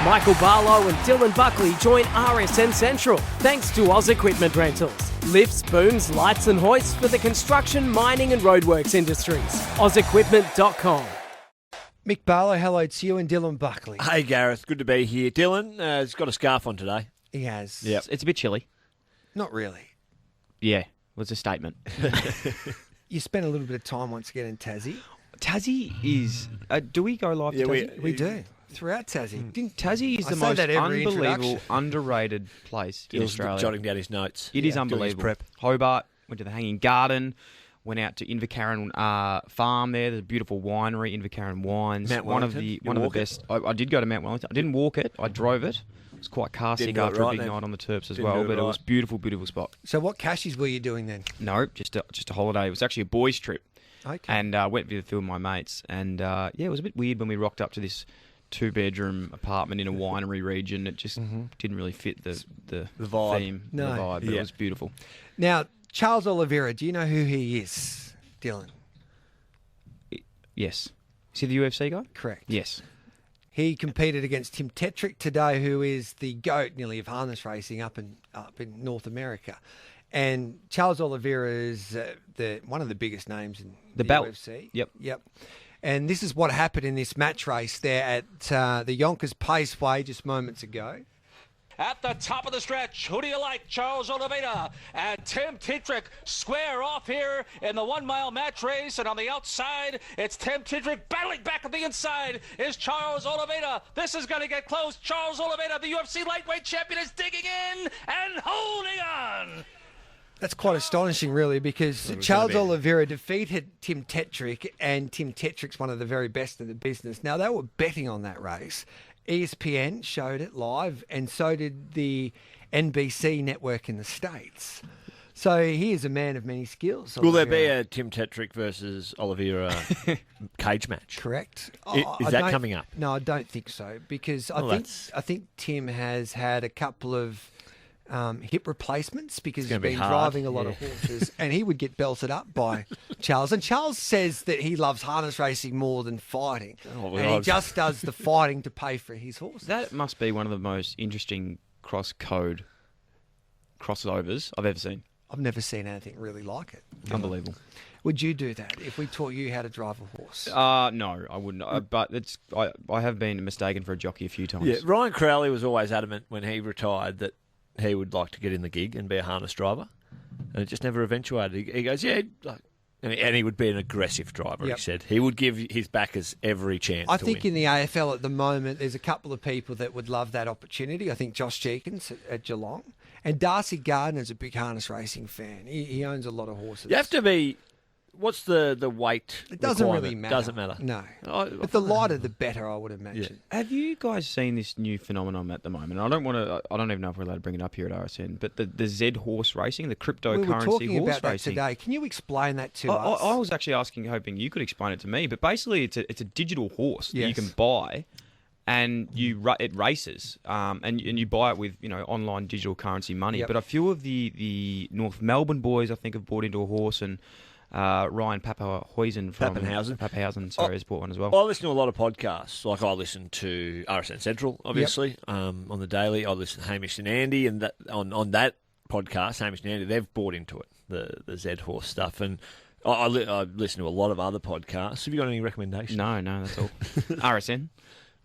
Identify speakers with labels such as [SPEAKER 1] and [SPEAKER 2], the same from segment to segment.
[SPEAKER 1] Michael Barlow and Dylan Buckley join RSN Central thanks to Oz Equipment Rentals. Lifts, booms, lights and hoists for the construction, mining and roadworks industries. OzEquipment.com.
[SPEAKER 2] Mick Barlow, hello to you, and Dylan Buckley.
[SPEAKER 3] Hey Gareth, good to be here. Dylan has got a scarf on today.
[SPEAKER 2] He has.
[SPEAKER 3] Yep.
[SPEAKER 4] It's a bit chilly.
[SPEAKER 2] Not really.
[SPEAKER 4] Yeah, was a statement.
[SPEAKER 2] You spent a little bit of time once again in Tassie.
[SPEAKER 4] Tassie is... do we go live to Tassie?
[SPEAKER 2] We do. Throughout Tassie.
[SPEAKER 4] Tassie is
[SPEAKER 2] I
[SPEAKER 4] the
[SPEAKER 2] say
[SPEAKER 4] most
[SPEAKER 2] that every
[SPEAKER 4] unbelievable, underrated place in Australia.
[SPEAKER 3] Jotting down his notes.
[SPEAKER 4] It is unbelievable.
[SPEAKER 3] Prep.
[SPEAKER 4] Hobart, went to the Hanging Garden, went out to Invercarron Farm there. There's a beautiful winery, Invercarron Wines.
[SPEAKER 3] Mount
[SPEAKER 4] one of
[SPEAKER 3] Wellington?
[SPEAKER 4] the best. I did go to Mount Wellington. I didn't walk it. I drove it. It was quite casting after a big night on the Terps as well, but it was beautiful, beautiful spot.
[SPEAKER 2] So what cashies were you doing then?
[SPEAKER 4] No, just a holiday. It was actually a boys' trip.
[SPEAKER 2] Okay.
[SPEAKER 4] And went with a few of my mates. And it was a bit weird when we rocked up to this 2-bedroom apartment in a winery region. It just didn't really fit the
[SPEAKER 3] vibe.
[SPEAKER 4] theme,
[SPEAKER 2] No.
[SPEAKER 4] the vibe, but it was beautiful.
[SPEAKER 2] Now, Charles Oliveira, do you know who he is, Dylan?
[SPEAKER 4] Yes. Is he the UFC guy?
[SPEAKER 2] Correct.
[SPEAKER 4] Yes.
[SPEAKER 2] He competed against Tim Tetrick today, who is the GOAT nearly of harness racing up in North America. And Charles Oliveira is one of the biggest names in the
[SPEAKER 4] belt.
[SPEAKER 2] UFC.
[SPEAKER 4] Yep.
[SPEAKER 2] And this is what happened in this match race there at the Yonkers Paceway just moments ago.
[SPEAKER 5] At the top of the stretch, who do you like? Charles Oliveira and Tim Tetrick square off here in the 1 mile match race. And on the outside, it's Tim Tetrick battling back at the inside is Charles Oliveira. This is going to get close. Charles Oliveira, the UFC lightweight champion, is digging in and holding on.
[SPEAKER 2] That's quite astonishing, really, because Charles Oliveira defeated Tim Tetrick, and Tim Tetrick's one of the very best in the business. Now, they were betting on that race. ESPN showed it live, and so did the NBC network in the States. So he is a man of many skills.
[SPEAKER 3] Will there be a Tim Tetrick versus Oliveira cage match?
[SPEAKER 2] Correct.
[SPEAKER 3] Is that coming up?
[SPEAKER 2] No, I don't think so, because I think Tim has had a couple of hip replacements because he's been driving a lot of horses, and he would get belted up by Charles. And Charles says that he loves harness racing more than fighting, and he just does the fighting to pay for his horses.
[SPEAKER 4] That must be one of the most interesting crossovers I've ever seen.
[SPEAKER 2] I've never seen anything really like it.
[SPEAKER 4] Unbelievable.
[SPEAKER 2] Would you do that if we taught you how to drive a horse?
[SPEAKER 4] No, I wouldn't. But I have been mistaken for a jockey a few times.
[SPEAKER 3] Yeah, Ryan Crowley was always adamant when he retired that he would like to get in the gig and be a harness driver, and it just never eventuated. He goes, and he would be an aggressive driver.
[SPEAKER 2] Yep.
[SPEAKER 3] He said he would give his backers every chance.
[SPEAKER 2] I
[SPEAKER 3] to
[SPEAKER 2] think
[SPEAKER 3] win.
[SPEAKER 2] in the AFL at the moment, there's a couple of people that would love that opportunity. I think Josh Jenkins at Geelong, and Darcy Gardner's a big harness racing fan. He owns a lot of horses.
[SPEAKER 3] You have to be. What's the weight?
[SPEAKER 2] It doesn't
[SPEAKER 3] requirement?
[SPEAKER 2] really matter.
[SPEAKER 3] Doesn't matter.
[SPEAKER 2] No. But the lighter, the better, I would imagine.
[SPEAKER 4] Have you guys seen this new phenomenon at the moment? I don't even know if we're allowed to bring it up here at RSN, but the Z horse racing, the cryptocurrency
[SPEAKER 2] We were talking
[SPEAKER 4] horse
[SPEAKER 2] about
[SPEAKER 4] racing.
[SPEAKER 2] that today. Can you explain that to us?
[SPEAKER 4] I was actually hoping you could explain it to me, but basically it's a digital horse that you can buy, and it races, and you buy it with online digital currency money.
[SPEAKER 2] Yep.
[SPEAKER 4] But a few of the North Melbourne boys, I think, have bought into a horse, and Ryan Pappenhausen has bought one as well.
[SPEAKER 3] I listen to a lot of podcasts. Like I listen to RSN Central, obviously, on the daily. I listen to Hamish and Andy, and on that podcast, Hamish and Andy, they've bought into it, the Z horse stuff. And I listen to a lot of other podcasts. Have you got any recommendations?
[SPEAKER 4] No, that's all. RSN.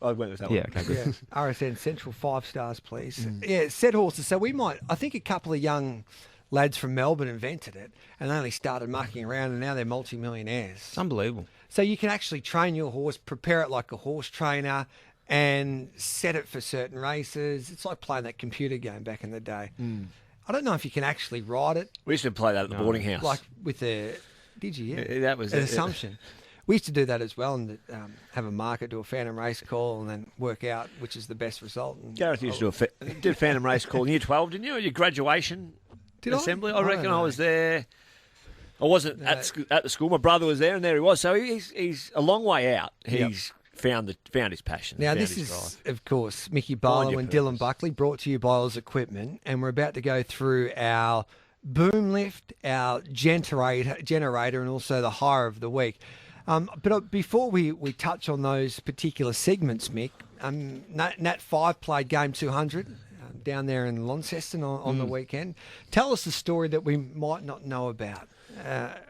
[SPEAKER 3] I went with that one.
[SPEAKER 4] Yeah, okay, good.
[SPEAKER 2] Yeah. RSN Central, 5 stars, please. Yeah, Z horses. So I think a couple of young lads from Melbourne invented it, and they only started mucking around, and now they're multi-millionaires.
[SPEAKER 4] It's unbelievable.
[SPEAKER 2] So you can actually train your horse, prepare it like a horse trainer, and set it for certain races. It's like playing that computer game back in the day. I don't know if you can actually ride it.
[SPEAKER 3] We used to play that at the boarding house.
[SPEAKER 2] Like with did you? Yeah.
[SPEAKER 3] That was
[SPEAKER 2] an assumption. We used to do that as well, and have a market, do a Phantom race call, and then work out which is the best result. And
[SPEAKER 3] Gareth used to do a Phantom race call in Year 12, didn't you? Your graduation assembly. I reckon I was there. I wasn't at the school. My brother was there, and there he was. So he's a long way out. He's found his passion.
[SPEAKER 2] Now this is, of course, Mickey Barlow and Dylan Buckley, brought to you by Oz Equipment, and we're about to go through our boom lift, our generator, and also the hire of the week. But before we touch on those particular segments, Mick, Nat 5 played game 200 down there in Launceston on the weekend. Tell us the story that we might not know about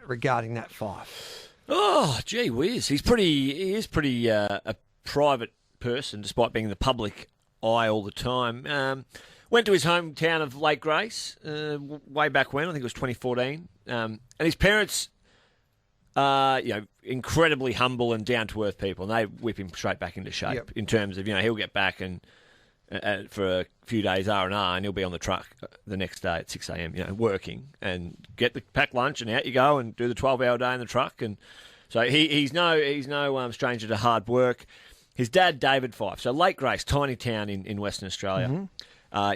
[SPEAKER 2] regarding Nat 5.
[SPEAKER 3] Oh, gee whiz. He is pretty a private person, despite being in the public eye all the time. Went to his hometown of Lake Grace way back when. I think it was 2014. And his parents are, incredibly humble and down-to-earth people, and they whip him straight back into shape in terms of, he'll get back and for a few days R&R, and he'll be on the truck the next day at 6 a.m, working, and get the packed lunch, and out you go and do the 12-hour day in the truck. And so he's no stranger to hard work. His dad, David Fife, so Lake Grace, tiny town in Western Australia,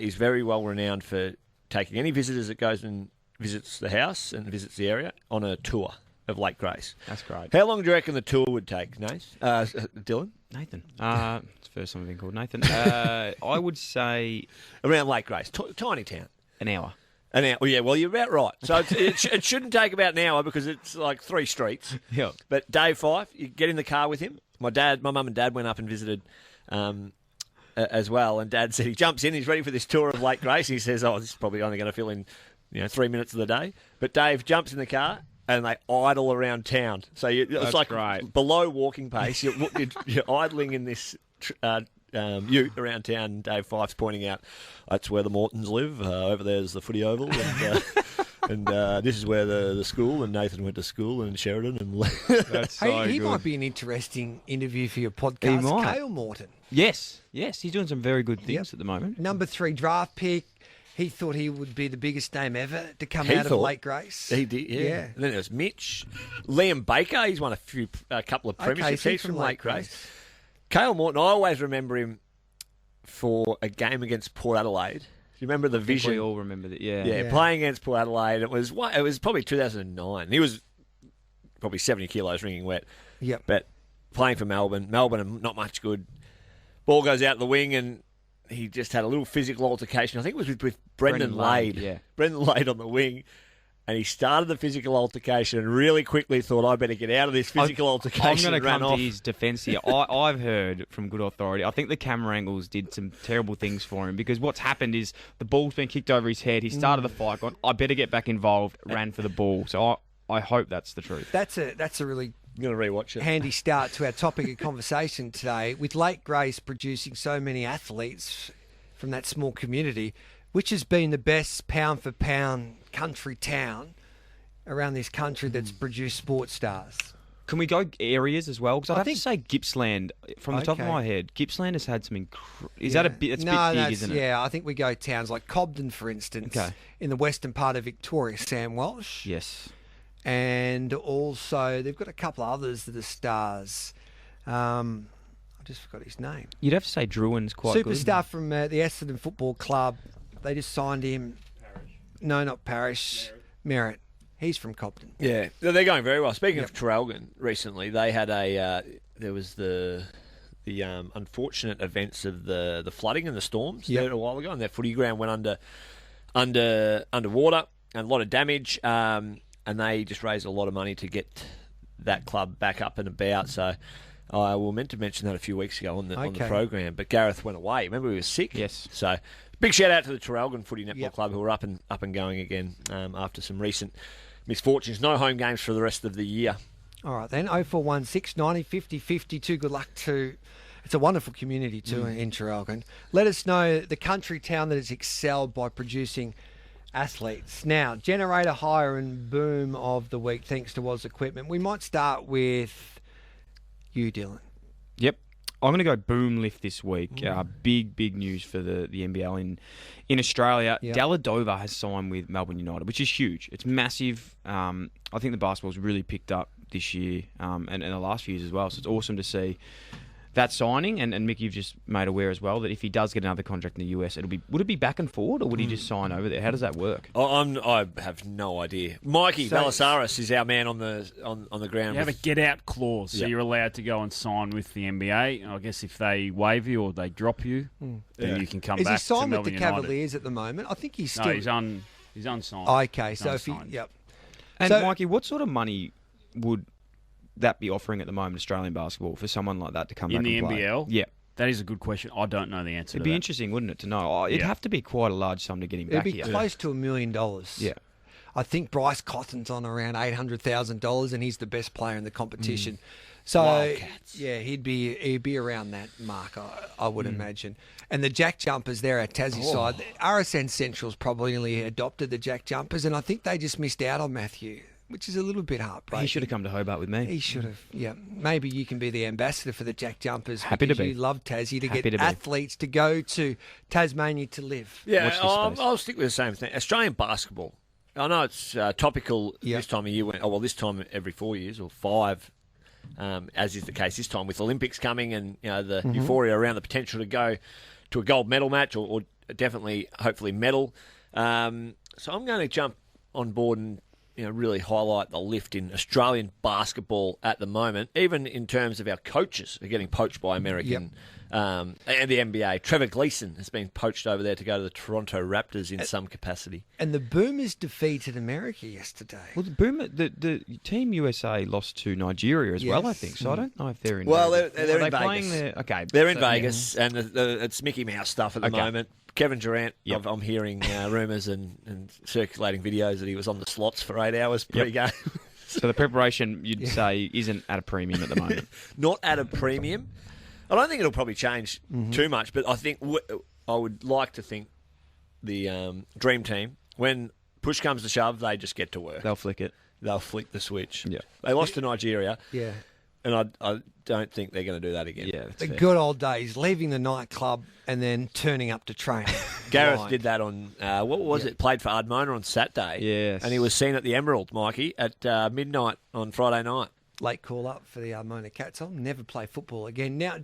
[SPEAKER 3] is very well renowned for taking any visitors that goes and visits the house and visits the area on a tour of Lake Grace.
[SPEAKER 4] That's great.
[SPEAKER 3] How long do you reckon the tour would take, Dylan?
[SPEAKER 4] Nathan. It's the first time I've been called Nathan. I would say...
[SPEAKER 3] Around Lake Grace, tiny town.
[SPEAKER 4] An hour.
[SPEAKER 3] An hour. Yeah, well, you're about right. So it shouldn't take about an hour because it's like 3 streets.
[SPEAKER 4] Yeah.
[SPEAKER 3] But Dave Fife, you get in the car with him. My mum and dad went up and visited as well, and Dad said he jumps in, he's ready for this tour of Lake Grace. He says, this is probably only going to fill in 3 minutes of the day. But Dave jumps in the car, and they idle around town. So it's like
[SPEAKER 4] great.
[SPEAKER 3] Below walking pace. You're idling in this ute around town. Dave Fife's pointing out, that's where the Mortons live. Over there's the footy oval. And this is where the school, and Nathan went to school in Sheridan. And
[SPEAKER 4] That's so
[SPEAKER 2] he
[SPEAKER 4] good.
[SPEAKER 2] might be an interesting interview for your podcast.
[SPEAKER 4] He might.
[SPEAKER 2] Cale Morton.
[SPEAKER 4] Yes, he's doing some very good things at the moment.
[SPEAKER 2] Number 3 draft pick. He thought he would be the biggest name ever to come out of Lake Grace.
[SPEAKER 3] He did, yeah. And then there was Mitch. Liam Baker, he's won a couple of premierships.
[SPEAKER 2] Okay,
[SPEAKER 3] he's from Lake Grace. Cale Morton, I always remember him for a game against Port Adelaide. Do you remember the vision?
[SPEAKER 4] We all remember that, yeah.
[SPEAKER 3] Yeah, playing against Port Adelaide. It was probably 2009. He was probably 70 kilos wringing wet.
[SPEAKER 2] Yep.
[SPEAKER 3] But playing for Melbourne are not much good. Ball goes out the wing, and he just had a little physical altercation. I think it was with Brendan Lade.
[SPEAKER 4] Yeah.
[SPEAKER 3] Brendan Lade on the wing. And he started the physical altercation and really quickly thought, I better get out of this physical altercation.
[SPEAKER 4] I'm going to come
[SPEAKER 3] off.
[SPEAKER 4] to his defence here. I've heard from good authority, I think the camera angles did some terrible things for him, because what's happened is the ball's been kicked over his head. He started the fight, gone, I better get back involved, ran for the ball. So I hope that's the truth.
[SPEAKER 2] That's a really
[SPEAKER 3] I'm going to rewatch it.
[SPEAKER 2] handy start to our topic of conversation today. With Lake Grace producing so many athletes from that small community, which has been the best pound-for-pound country town around this country that's produced sports stars?
[SPEAKER 4] Can we go areas as well? Because I'd have to say Gippsland, from the top of my head. Gippsland has had some... Is that a bit... That's a bit big, isn't it?
[SPEAKER 2] Yeah, I think we go towns like Cobden, for instance, in the western part of Victoria. Sam Walsh.
[SPEAKER 4] Yes.
[SPEAKER 2] And also, they've got a couple others that are stars. I just forgot his name.
[SPEAKER 4] You'd have to say Druin's quite good.
[SPEAKER 2] Superstar from the Essendon Football Club. They just signed him. No, not Parrish. Merritt. He's from Cobden.
[SPEAKER 3] Yeah, they're going very well. Speaking of Traralgon, recently they had there was the unfortunate events of the flooding and the storms there a while ago, and their footy ground went underwater and a lot of damage. And they just raised a lot of money to get that club back up and about. So I was meant to mention that a few weeks ago on the program, but Gareth went away. Remember, he was sick.
[SPEAKER 4] Yes.
[SPEAKER 3] So big shout out to the Traralgon Footy Netball Club, who are up and going again after some recent misfortunes. No home games for the rest of the year.
[SPEAKER 2] All right then, 0416 90 50 52. Good luck to... It's a wonderful community too in Traralgon. Let us know the country town that has excelled by producing athletes. Now, generator hire and boom of the week, thanks to Woz Equipment. We might start with you, Dylan.
[SPEAKER 4] Yep. I'm going to go boom lift this week. Big news for the NBL in Australia.
[SPEAKER 2] Yep.
[SPEAKER 4] Dellavedova has signed with Melbourne United, which is huge. It's massive. I think the basketball's really picked up this year and the last few years as well. So it's awesome to see that signing. And Mick, you've just made aware as well that if he does get another contract in the US, would it be back and forward, or would he just sign over there? How does that work?
[SPEAKER 3] I have no idea. Mikey Balasaris is our man on the ground.
[SPEAKER 6] You have a get-out clause, so you're allowed to go and sign with the NBA. I guess if they waive you or they drop you, then you can come back to Melbourne United.
[SPEAKER 2] Is he signed with the Cavaliers at the moment? I think he's still...
[SPEAKER 6] No, he's unsigned.
[SPEAKER 2] Okay, so if he... Yep.
[SPEAKER 4] And Mikey, what sort of money would that be offering at the moment, Australian basketball, for someone like that to come back and play?
[SPEAKER 6] In the NBL?
[SPEAKER 4] Yeah.
[SPEAKER 6] That is a good question. I don't know the answer
[SPEAKER 4] It'd
[SPEAKER 6] to
[SPEAKER 4] be
[SPEAKER 6] that.
[SPEAKER 4] interesting, wouldn't it, to know? Oh, it'd have to be quite a large sum to get him
[SPEAKER 2] It'd
[SPEAKER 4] back
[SPEAKER 2] be
[SPEAKER 4] here.
[SPEAKER 2] close to $1 million.
[SPEAKER 4] Yeah.
[SPEAKER 2] I think Bryce Cotton's on around $800,000, and he's the best player in the competition. So
[SPEAKER 3] Wildcats.
[SPEAKER 2] yeah, he'd be around that mark, I would imagine. And the jack jumpers there at Tassie side, RSN Central's probably only adopted the jack jumpers, and I think they just missed out on Matthew, which is a little bit heartbreaking.
[SPEAKER 4] He should have come to Hobart with me.
[SPEAKER 2] He should have. Yeah, maybe you can be the ambassador for the jack jumpers.
[SPEAKER 4] Happy to
[SPEAKER 2] because
[SPEAKER 4] be.
[SPEAKER 2] You love Tassie to
[SPEAKER 4] Happy
[SPEAKER 2] get
[SPEAKER 4] to be.
[SPEAKER 2] athletes to go to Tasmania to live.
[SPEAKER 3] Yeah,
[SPEAKER 4] Watch this space.
[SPEAKER 3] I'll stick with the same thing. Australian basketball. I know it's topical this time of year. This time every 4 years or 5, as is the case this time with Olympics coming and the euphoria around the potential to go to a gold medal match or definitely, hopefully, medal. So I'm going to jump on board and really highlight the lift in Australian basketball at the moment, even in terms of our coaches are getting poached by American and the NBA. Trevor Gleeson has been poached over there to go to the Toronto Raptors in some capacity.
[SPEAKER 2] And the Boomers defeated America yesterday.
[SPEAKER 4] Well, the Team USA lost to Nigeria as well, I
[SPEAKER 2] Yes.
[SPEAKER 4] think. So I don't know if they're in.
[SPEAKER 3] Well,
[SPEAKER 4] there.
[SPEAKER 3] they're
[SPEAKER 4] Are
[SPEAKER 3] in
[SPEAKER 4] they playing
[SPEAKER 3] Vegas.
[SPEAKER 4] there? Okay,
[SPEAKER 3] They're in
[SPEAKER 4] so-
[SPEAKER 3] Vegas, and it's Mickey Mouse stuff at the
[SPEAKER 4] Okay.
[SPEAKER 3] moment. Kevin Durant,
[SPEAKER 4] Yep.
[SPEAKER 3] I'm hearing rumours and circulating videos that he was on the slots for 8 hours pre-game.
[SPEAKER 4] So the preparation, you'd say, isn't at a premium at the moment.
[SPEAKER 3] Not at a premium. I don't think it'll probably change too much, but I think I would like to think the Dream Team, when push comes to shove, they just get to work.
[SPEAKER 4] They'll flick it.
[SPEAKER 3] They'll flick the switch.
[SPEAKER 4] Yeah.
[SPEAKER 3] They lost to Nigeria,
[SPEAKER 2] Yeah.
[SPEAKER 3] and I don't think they're going to do that again.
[SPEAKER 4] Yeah, that's
[SPEAKER 2] The
[SPEAKER 4] fair.
[SPEAKER 2] good old days, leaving the nightclub and then turning up to train.
[SPEAKER 3] Gareth
[SPEAKER 2] Right.
[SPEAKER 3] did that on, what was it? Played for Ardmona on Saturday.
[SPEAKER 4] Yes.
[SPEAKER 3] And he was seen at the Emerald, Mikey, at midnight on Friday night.
[SPEAKER 2] Late call up for the Ardmona Cats. I'll never play football again. Now,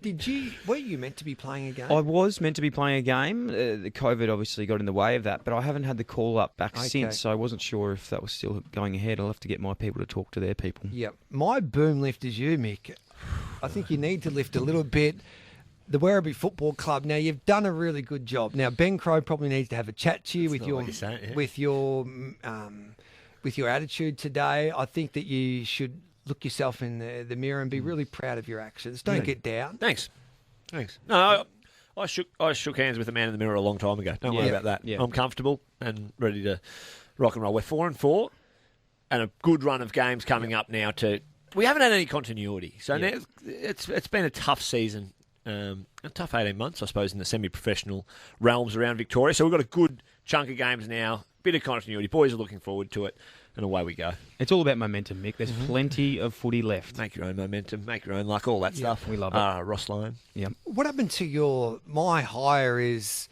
[SPEAKER 2] were you meant to be playing a game?
[SPEAKER 4] I was meant to be playing a game. The COVID obviously got in the way of that, but I haven't had the call up back
[SPEAKER 2] Okay.
[SPEAKER 4] since, so I wasn't sure if that was still going ahead. I'll have to get my people to talk to their people.
[SPEAKER 2] Yep. My boom lift is you, Mick. I think you need to lift a little bit. The Werribee Football Club. Now, you've done a really good job. Now, Ben Crowe probably needs to have a chat to you with
[SPEAKER 3] not
[SPEAKER 2] your
[SPEAKER 3] what you're saying, yeah.
[SPEAKER 2] with your attitude today. I think that you should look yourself in the mirror and be really proud of your actions. Don't get down.
[SPEAKER 3] Thanks. No, I shook hands with the man in the mirror a long time ago. Don't worry
[SPEAKER 2] Yeah.
[SPEAKER 3] about that.
[SPEAKER 4] Yeah.
[SPEAKER 3] I'm comfortable and ready to rock and roll. We're 4-4, and a good run of games coming up now. We haven't had any continuity, so now it's been a tough season, a tough 18 months, I suppose, in the semi-professional realms around Victoria. So we've got a good chunk of games now, bit of continuity. Boys are looking forward to it, and away we go.
[SPEAKER 4] It's all about momentum, Mick. There's plenty of footy left.
[SPEAKER 3] Make your own momentum, make your own luck, all that stuff.
[SPEAKER 4] we love it.
[SPEAKER 3] Ross Lyon.
[SPEAKER 4] Yeah.
[SPEAKER 2] What happened to my hire is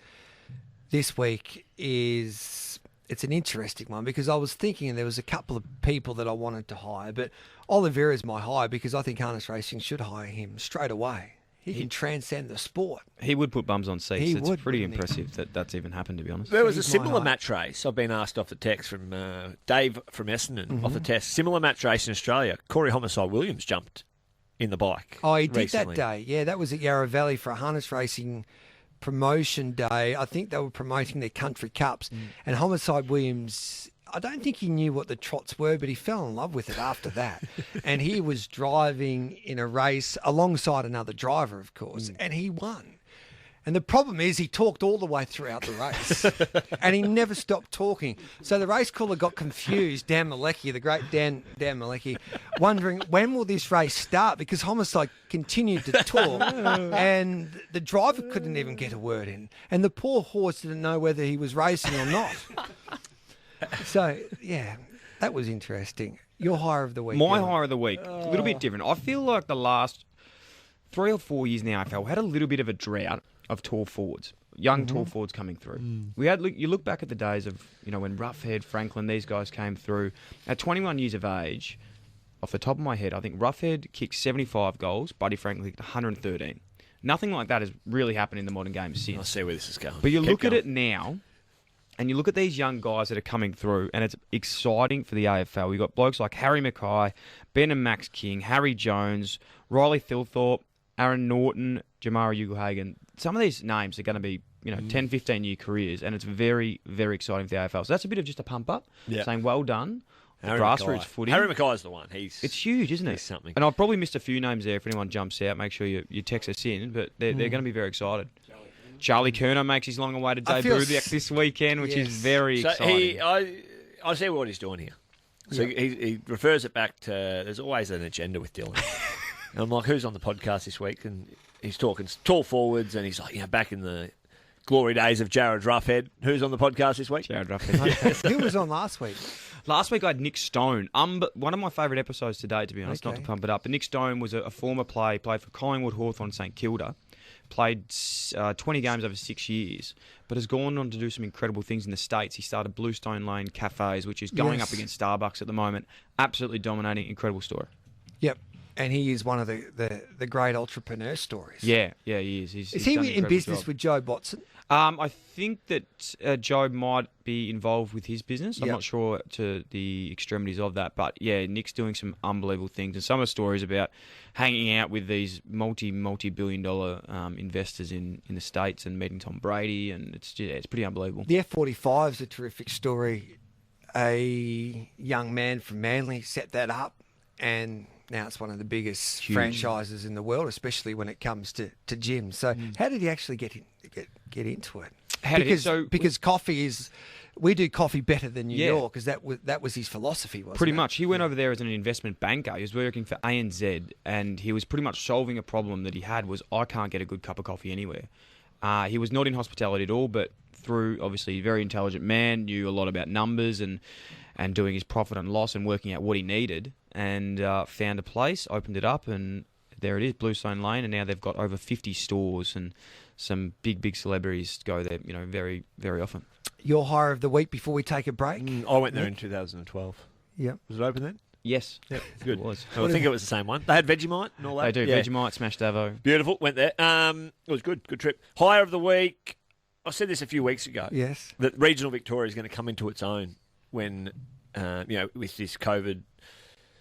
[SPEAKER 2] this week is it's an interesting one because I was thinking there was a couple of people that I wanted to hire, but Oliveira is my hire because I think Harness Racing should hire him straight away. He can transcend the sport.
[SPEAKER 4] He would put bums on seats.
[SPEAKER 2] He
[SPEAKER 4] It's
[SPEAKER 2] would,
[SPEAKER 4] pretty
[SPEAKER 2] wouldn't he?
[SPEAKER 4] impressive that that's even happened, to be honest.
[SPEAKER 3] There was a
[SPEAKER 2] He's my
[SPEAKER 3] similar
[SPEAKER 2] height.
[SPEAKER 3] match race. I've been asked off the text from Dave from Essendon off the test. Similar match race in Australia. Corey Homicide Williams jumped in the bike.
[SPEAKER 2] Oh, he did
[SPEAKER 3] recently.
[SPEAKER 2] that day. Yeah, that was at Yarra Valley for a Harness Racing promotion day. I think they were promoting their country cups. And Homicide Williams, I don't think he knew what the trots were, but he fell in love with it after that. And he was driving in a race alongside another driver, of course, and he won. And the problem is he talked all the way throughout the race and he never stopped talking. So the race caller got confused, Dan Malecki, the great Dan Malecki, wondering when will this race start because Homicide continued to talk and the driver couldn't even get a word in. And the poor horse didn't know whether he was racing or not. So, yeah, that was interesting. Your hire of the week.
[SPEAKER 4] My
[SPEAKER 2] Dylan.
[SPEAKER 4] hire of the week, a little bit different. I feel like the last 3 or 4 years now, AFL had a little bit of a drought of tall forwards, young tall forwards coming through. We had you look back at the days of when Roughhead, Franklin, these guys came through at 21 years of age. Off the top of my head, I think Roughhead kicked 75 goals, Buddy Franklin kicked 113. Nothing like that has really happened in the modern game
[SPEAKER 3] I
[SPEAKER 4] since.
[SPEAKER 3] see where this is going.
[SPEAKER 4] But you
[SPEAKER 3] Keep
[SPEAKER 4] look at
[SPEAKER 3] going.
[SPEAKER 4] it now, and you look at these young guys that are coming through, and it's exciting for the AFL. We've got blokes like Harry Mackay, Ben and Max King, Harry Jones, Riley Thilthorpe, Aaron Norton, Jamara Ugle-Hagan. Some of these names are going to be 10, 15-year careers, and it's very, very exciting for the AFL. So that's a bit of just a pump up,
[SPEAKER 3] Yeah.
[SPEAKER 4] saying well done grassroots footy.
[SPEAKER 3] Harry Mackay's the one.
[SPEAKER 4] It's huge, isn't it?
[SPEAKER 3] He's something.
[SPEAKER 4] And I've probably missed a few names there. If anyone jumps out, make sure you text us in. But they're going to be very excited. Charlie Kerner makes his long-awaited debut this weekend, which is very exciting.
[SPEAKER 3] I see what he's doing here. So he refers it back to, there's always an agenda with Dylan. And I'm like, who's on the podcast this week? And he's talking tall forwards, and he's like, back in the glory days of Jared Roughhead. Who's on the podcast this week?
[SPEAKER 4] Jared Roughhead.
[SPEAKER 2] Who was on last week?
[SPEAKER 4] Last week I had Nick Stone. One of my favourite episodes today, to be honest, not to pump it up. But Nick Stone was a former player, played for Collingwood, Hawthorn, St Kilda. Played 20 games over 6 years, but has gone on to do some incredible things in the States. He started Bluestone Lane Cafes, which is going up against Starbucks at the moment. Absolutely dominating, incredible story.
[SPEAKER 2] Yep. And he is one of the great entrepreneur stories.
[SPEAKER 4] Yeah, he is. Is
[SPEAKER 2] he in business with Joe Watson?
[SPEAKER 4] I think that Joe might be involved with his business. I'm not sure to the extremities of that. But, yeah, Nick's doing some unbelievable things. And some of the stories about hanging out with these multi-billion-dollar investors in the States and meeting Tom Brady. And it's pretty unbelievable.
[SPEAKER 2] The F-45 is a terrific story. A young man from Manly set that up, and now it's one of the biggest franchises in the world, especially when it comes to gyms. So how did he actually get into it? Because coffee is, we do coffee better than New York, because that was his philosophy, wasn't it?
[SPEAKER 4] Pretty much. He went over there as an investment banker. He was working for ANZ, and he was pretty much solving a problem that he had was, I can't get a good cup of coffee anywhere. He was not in hospitality at all, but through, obviously, a very intelligent man, knew a lot about numbers and doing his profit and loss and working out what he needed, and found a place, opened it up, and there it is, Bluestone Lane, and now they've got over 50 stores, and some big celebrities go there, very, very often.
[SPEAKER 2] Your hire of the week before we take a break?
[SPEAKER 3] I went there in 2012.
[SPEAKER 2] Yep.
[SPEAKER 3] Was it open then?
[SPEAKER 4] Yes.
[SPEAKER 3] Yep. Good.
[SPEAKER 4] It was.
[SPEAKER 3] I think it was the same one. They had Vegemite and all that.
[SPEAKER 4] They do. Yeah. Vegemite, Smash Davo.
[SPEAKER 3] Beautiful. Went there. It was good. Good trip. Hire of the week. I said this a few weeks ago.
[SPEAKER 2] Yes.
[SPEAKER 3] That regional Victoria is going to come into its own when, with this COVID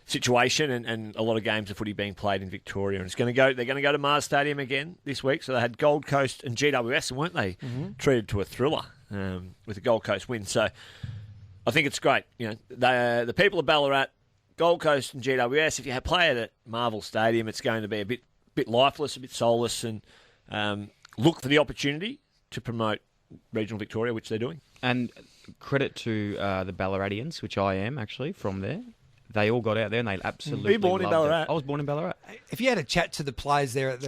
[SPEAKER 3] situation and a lot of games of footy being played in Victoria, and they're going to go to Mars Stadium again this week. So they had Gold Coast and GWS, weren't they? Mm-hmm. Treated to a thriller with a Gold Coast win. So I think it's great. The people of Ballarat, Gold Coast and GWS. If you play it at Marvel Stadium, it's going to be a bit lifeless, a bit soulless, and look for the opportunity to promote regional Victoria, which they're doing.
[SPEAKER 4] And credit to the Ballaratians, which I am actually from there. They all got out there and they absolutely.
[SPEAKER 3] Were you born in Ballarat?
[SPEAKER 4] I was born in Ballarat.
[SPEAKER 2] If you had a chat to the players there at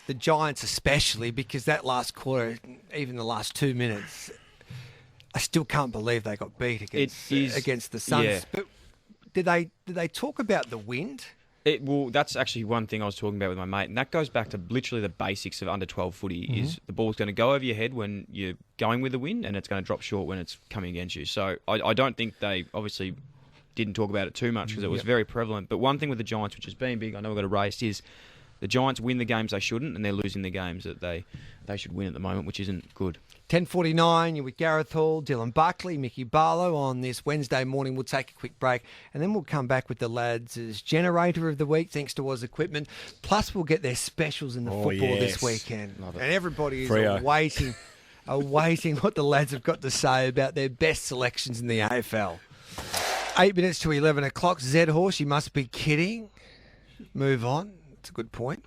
[SPEAKER 2] the Giants especially, because that last quarter, even the last 2 minutes, I still can't believe they got beat against the Suns. Yeah. But did they talk about the wind?
[SPEAKER 4] That's actually one thing I was talking about with my mate, and that goes back to literally the basics of under 12 footy. Is the ball's going to go over your head when you're going with the wind, and it's going to drop short when it's coming against you. So I don't think they obviously didn't talk about it too much because it was very prevalent. But one thing with the Giants, which has been big, I know we've got a race, is the Giants win the games they shouldn't, and they're losing the games that they should win at the moment, which isn't good.
[SPEAKER 2] 10:49, you're with Gareth Hall, Dylan Buckley, Mickey Barlow on this Wednesday morning. We'll take a quick break, and then we'll come back with the lads as Generator of the Week, thanks to Oz Equipment. Plus, we'll get their specials in the football this weekend.
[SPEAKER 4] Love it.
[SPEAKER 2] And everybody is awaiting what the lads have got to say about their best selections in the AFL. 8 minutes to 11 o'clock. Z Horse, you must be kidding. Move on. It's a good point.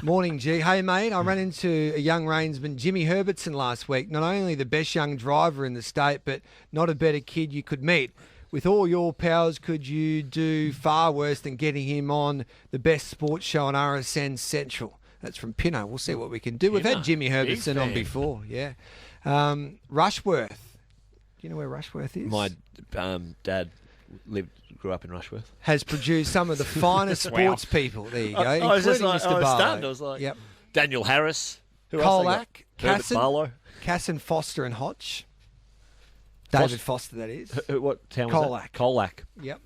[SPEAKER 2] Morning, G. Hey, mate, I ran into a young Rainsman, Jimmy Herbertson, last week. Not only the best young driver in the state, but not a better kid you could meet. With all your powers, could you do far worse than getting him on the best sports show on RSN Central? That's from Pinno. We'll see what we can do. We've had Jimmy Herbertson on before, yeah. Rushworth. Do you know where Rushworth is?
[SPEAKER 3] My dad grew up in Rushworth.
[SPEAKER 2] Has produced some of the finest sports people. There you go.
[SPEAKER 3] I was just like,
[SPEAKER 2] Mr.
[SPEAKER 3] I was
[SPEAKER 2] Barlow.
[SPEAKER 3] stunned. I was like, Daniel Harris. Who
[SPEAKER 2] Colac,
[SPEAKER 3] else Barlow.
[SPEAKER 2] Casson, Foster and Hodge. David Foster, that is.
[SPEAKER 3] What town was that? Colac.
[SPEAKER 2] Yep.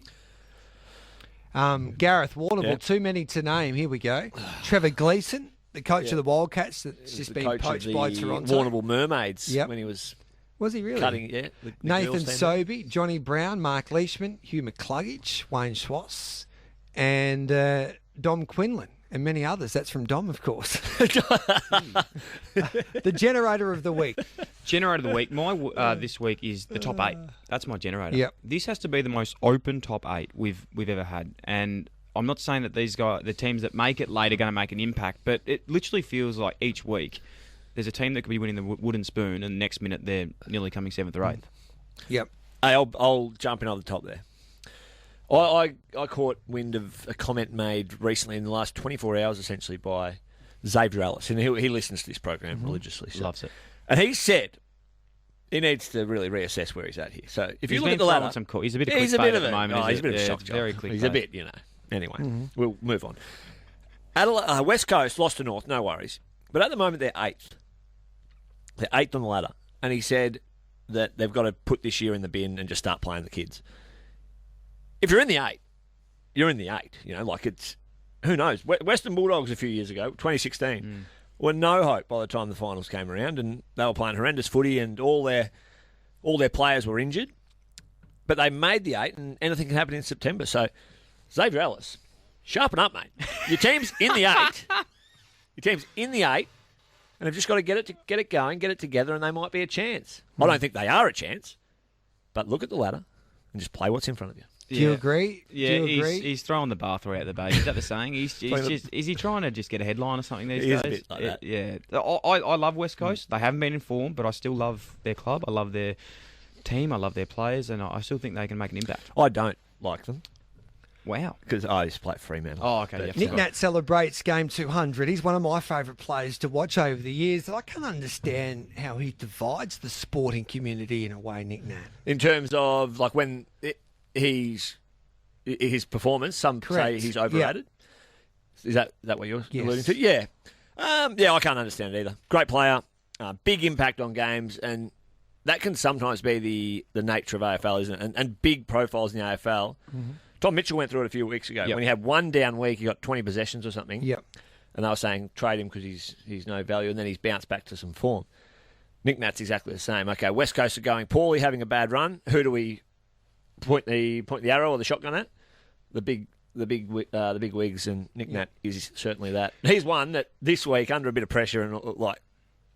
[SPEAKER 2] Gareth Warrnambool, too many to name. Here we go. Trevor Gleeson, the coach of the Wildcats that's just been poached by Toronto.
[SPEAKER 3] Warrnambool Mermaids when he was...
[SPEAKER 2] Was he really?
[SPEAKER 3] Cutting, the
[SPEAKER 2] Nathan Sobey, Johnny Brown, Mark Leishman, Hugh McCluggage, Wayne Schwass, and Dom Quinlan. and many others. That's from Dom, of course. The generator of the week.
[SPEAKER 4] Generator of the week. My this week is the top 8. That's my generator.
[SPEAKER 2] Yep.
[SPEAKER 4] This has to be the most open top 8 we've ever had. And I'm not saying that these guys, the teams that make it late, are going to make an impact, but it literally feels like each week there's a team that could be winning the wooden spoon, and the next minute they're nearly coming 7th or 8th.
[SPEAKER 2] Yep.
[SPEAKER 3] Hey, I'll jump in on the top there. I caught wind of a comment made recently in the last 24 hours, essentially, by Xavier Ellis, and he listens to this program religiously. So.
[SPEAKER 4] Loves it.
[SPEAKER 3] And he said he needs to really reassess where he's at here. So if you
[SPEAKER 4] He's
[SPEAKER 3] look
[SPEAKER 4] been
[SPEAKER 3] at the ladder,
[SPEAKER 4] he's a bit of
[SPEAKER 3] he's a
[SPEAKER 4] clickbait
[SPEAKER 3] bit
[SPEAKER 4] at
[SPEAKER 3] of
[SPEAKER 4] the
[SPEAKER 3] a
[SPEAKER 4] moment.
[SPEAKER 3] he's a bit of a shock
[SPEAKER 4] It's
[SPEAKER 3] job.
[SPEAKER 4] very clickbait.
[SPEAKER 3] He's a bit, Anyway, we'll move on. West Coast lost to North, no worries. But at the moment, they're 8th. They're 8th on the ladder. And he said that they've got to put this year in the bin and just start playing the kids. If you're in the 8, you're in the 8. It's... Who knows? Western Bulldogs a few years ago, 2016, were no hope by the time the finals came around, and they were playing horrendous footy, and all their players were injured. But they made the 8, and anything can happen in September. So, Xavier Ellis, sharpen up, mate. Your team's in the 8. Your team's in the 8, and they've just got to get it going, get it together, and they might be a chance. I don't think they are a chance, but look at the ladder and just play what's in front of you.
[SPEAKER 2] Do you agree?
[SPEAKER 4] Yeah,
[SPEAKER 2] Do you agree?
[SPEAKER 4] he's throwing the bathwater out the baby. Is that the saying? Is he trying to just get a headline or something these
[SPEAKER 3] He is
[SPEAKER 4] days?
[SPEAKER 3] a bit like that.
[SPEAKER 4] Yeah. I love West Coast. They haven't been informed, but I still love their club. I love their team. I love their players, and I still think they can make an impact.
[SPEAKER 3] I don't like them
[SPEAKER 4] Wow.
[SPEAKER 3] because I used to play at Fremantle.
[SPEAKER 4] Oh, okay.
[SPEAKER 3] But-
[SPEAKER 4] Yeah.
[SPEAKER 2] Nick Nat celebrates game 200. He's one of my favourite players to watch over the years. I can't understand how he divides the sporting community in a way, Nick Nat.
[SPEAKER 3] In terms of when his performance, some
[SPEAKER 2] Correct.
[SPEAKER 3] say he's overrated. Is that what you're
[SPEAKER 2] Yes.
[SPEAKER 3] alluding to? Yeah. I can't understand it either. Great player, big impact on games, and that can sometimes be the nature of AFL, isn't it? And big profiles in the AFL. Mm-hmm. Tom Mitchell went through it a few weeks ago.
[SPEAKER 4] Yep.
[SPEAKER 3] When he had one down week, he got 20 possessions or something.
[SPEAKER 2] Yep.
[SPEAKER 3] And they were saying trade him because he's no value, and then he's bounced back to some form. Nick Nat's exactly the same. Okay, West Coast are going poorly, having a bad run. Who do we point the arrow or the shotgun at? The big wigs, and Nick Nat is certainly that. He's one that this week, under a bit of pressure, and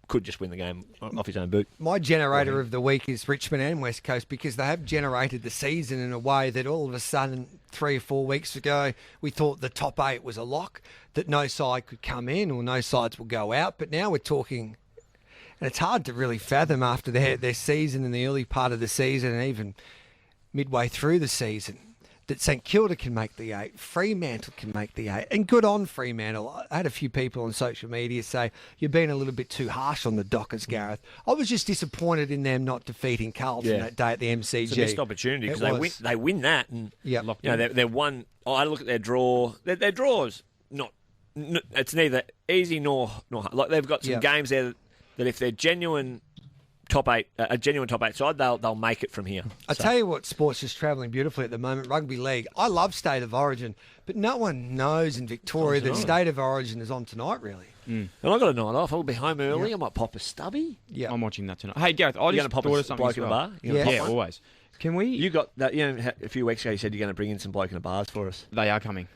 [SPEAKER 3] could just win the game off his own boot.
[SPEAKER 2] My generator of the week is Richmond and West Coast, because they have generated the season in a way that all of a sudden 3 or 4 weeks ago we thought the top 8 was a lock, that no side could come in or no sides will go out. But now we're talking, and it's hard to really fathom after their season in the early part of the season and even midway through the season, that St Kilda can make the 8, Fremantle can make the 8, and good on Fremantle. I had a few people on social media say, you're being a little bit too harsh on the Dockers, Gareth. I was just disappointed in them not defeating Carlton that day at the MCG.
[SPEAKER 3] It's a missed opportunity because they win that, and they're one. I look at their draw. Their draws it's neither easy nor hard. Like they've got some games there that if they're genuine top 8, a genuine top 8 side, they'll make it from here.
[SPEAKER 2] I tell you what, sports is travelling beautifully at the moment. Rugby league. I love State of Origin, but no one knows in Victoria that State of Origin is on tonight. Really.
[SPEAKER 3] And I've got a night off. I'll be home early. I might pop a stubby.
[SPEAKER 2] Yeah,
[SPEAKER 4] I'm watching that tonight. Hey, Gareth, I
[SPEAKER 3] You're
[SPEAKER 4] just
[SPEAKER 3] going to pop
[SPEAKER 4] thought
[SPEAKER 3] a
[SPEAKER 4] of something
[SPEAKER 3] bloke
[SPEAKER 4] as
[SPEAKER 3] in a
[SPEAKER 4] well.
[SPEAKER 3] bar? You're gonna
[SPEAKER 2] Yeah.
[SPEAKER 3] pop one?
[SPEAKER 4] Always. Can we?
[SPEAKER 3] You got that? A few weeks ago you said you're going to bring in some bloke in the bars for us.
[SPEAKER 4] They are coming.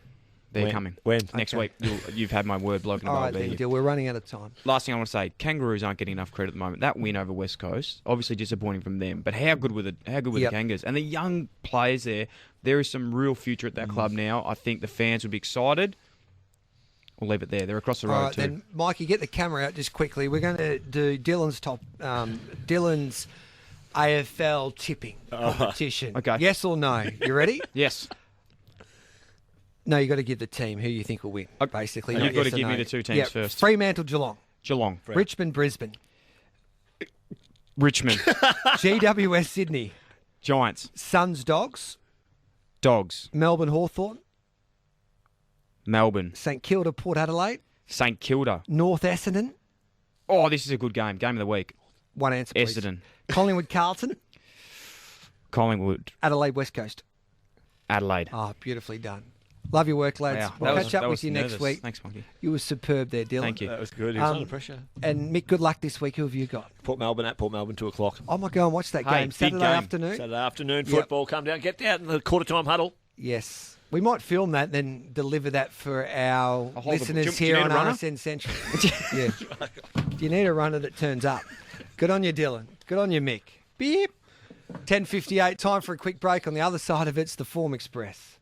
[SPEAKER 4] They're
[SPEAKER 3] When?
[SPEAKER 4] coming.
[SPEAKER 3] When?
[SPEAKER 4] Next
[SPEAKER 2] Okay.
[SPEAKER 4] week. You've had my word, bloke in a
[SPEAKER 2] all
[SPEAKER 4] bar.
[SPEAKER 2] right, then, deal. We're running out of time.
[SPEAKER 4] Last thing I want to say, Kangaroos aren't getting enough credit at the moment. That win over West Coast, obviously disappointing from them, but how good were the Kangas? And the young players there is some real future at that club now. I think the fans would be excited. We'll leave it there. They're across the road
[SPEAKER 2] All right,
[SPEAKER 4] too.
[SPEAKER 2] then, Mikey, get the camera out just quickly. We're going to do Dylan's AFL tipping competition.
[SPEAKER 4] Okay.
[SPEAKER 2] Yes or no? You ready?
[SPEAKER 4] Yes.
[SPEAKER 2] No, you got to give the team who you think will win. Basically,
[SPEAKER 4] You've
[SPEAKER 2] not
[SPEAKER 4] got to
[SPEAKER 2] yes or
[SPEAKER 4] give me
[SPEAKER 2] no.
[SPEAKER 4] the two teams first.
[SPEAKER 2] Fremantle, Geelong,
[SPEAKER 4] Geelong.
[SPEAKER 2] Richmond, Brisbane,
[SPEAKER 4] Richmond.
[SPEAKER 2] GWS, Sydney,
[SPEAKER 4] Giants.
[SPEAKER 2] Suns, Dogs,
[SPEAKER 4] Dogs.
[SPEAKER 2] Melbourne, Hawthorn,
[SPEAKER 4] Melbourne.
[SPEAKER 2] St Kilda, Port Adelaide,
[SPEAKER 4] St Kilda.
[SPEAKER 2] North Essendon.
[SPEAKER 4] Oh, this is a good game. Game of the week.
[SPEAKER 2] One answer, please.
[SPEAKER 4] Essendon.
[SPEAKER 2] Collingwood, Carlton,
[SPEAKER 4] Collingwood.
[SPEAKER 2] Adelaide, West Coast.
[SPEAKER 4] Adelaide.
[SPEAKER 2] Ah, beautifully done. Love your work, lads.
[SPEAKER 4] Wow.
[SPEAKER 2] We'll
[SPEAKER 4] That
[SPEAKER 2] catch
[SPEAKER 4] was-
[SPEAKER 2] up
[SPEAKER 4] that
[SPEAKER 2] with
[SPEAKER 4] was
[SPEAKER 2] you next
[SPEAKER 4] nervous.
[SPEAKER 2] week.
[SPEAKER 4] Thanks, Monkey.
[SPEAKER 2] You were superb there, Dylan.
[SPEAKER 4] Thank you.
[SPEAKER 3] That was good. He was
[SPEAKER 2] Um,
[SPEAKER 3] under pressure.
[SPEAKER 2] And Mick, good luck this week. Who have you got?
[SPEAKER 3] Port Melbourne, 2:00.
[SPEAKER 2] I might go and watch that
[SPEAKER 4] Hey,
[SPEAKER 2] game
[SPEAKER 4] big
[SPEAKER 2] Saturday
[SPEAKER 4] game.
[SPEAKER 2] afternoon.
[SPEAKER 3] Saturday afternoon, football. Come down, get out in the quarter time huddle.
[SPEAKER 2] Yes. We might film that, then deliver that for our
[SPEAKER 4] I'll hold the-
[SPEAKER 2] listeners
[SPEAKER 4] do you
[SPEAKER 2] here
[SPEAKER 4] need
[SPEAKER 2] on
[SPEAKER 4] a runner?
[SPEAKER 2] RSN Central. Yeah. Do you need a runner that turns up? Good on you, Dylan. Good on you, Mick. Beep. 10:58. Time for a quick break. On the other side of it's the Form Express.